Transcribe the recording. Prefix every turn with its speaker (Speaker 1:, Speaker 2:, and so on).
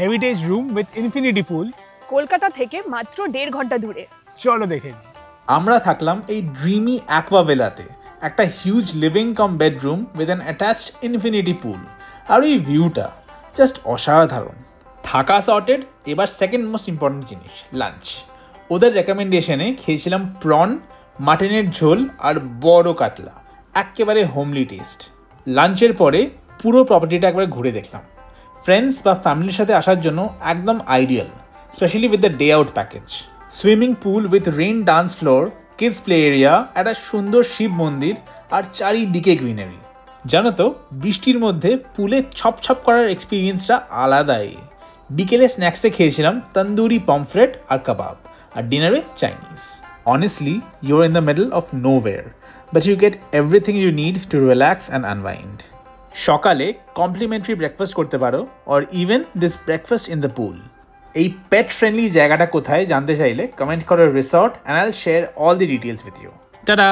Speaker 1: Heritage room with infinity pool,
Speaker 2: Kolkata থেকে মাত্র 1.5 ঘন্টা দূরে।
Speaker 1: চলো দেখে নিই।
Speaker 3: আমরা থাকলাম এই ড্রিমি অ্যাকোয়াভিলাতে, একটা huge living cum bedroom with an attached infinity pool. আর এই ভিউটা জাস্ট অসাধারণ। থাকা সর্টেড, এবার সেকেন্ড মোস্ট ইম্পর্টেন্ট জিনিস, লাঞ্চ। ওদের রেকমেন্ডেশনে খেয়েছিলাম প্রন, মাটনের ঝোল আর বড় কাতলা, একেবারে হোমলি টেস্ট। লাঞ্চের পরে পুরো প্রপার্টিটা একবার ঘুরে দেখলাম। ফ্রেন্ডস বা ফ্যামিলির সাথে আসার জন্য একদম ideal, specially with the day out package. Swimming pool with rain dance floor, kids play area, একটা সুন্দর শিব মন্দির আর চারিদিকে গ্রিনারি। জানো তো, বৃষ্টির মধ্যে পুলে ছপ করার এক্সপিরিয়েন্সটা আলাদাই। বিকেলে স্ন্যাক্সে খেয়েছিলাম তন্দুরি পমফ্রেট আর কাবাব, আর ডিনারে Chinese. Honestly, you're in the middle of nowhere, but you get everything you need to relax and unwind. সকালে কমপ্লিমেন্টারি ব্রেকফাস্ট করতে পারো, or even this breakfast in the pool. এই পেট ফ্রেন্ডলি জায়গাটা কোথায় জানতে চাইলে কমেন্ট করো resort, and I'll share all the details with you.
Speaker 1: Tata.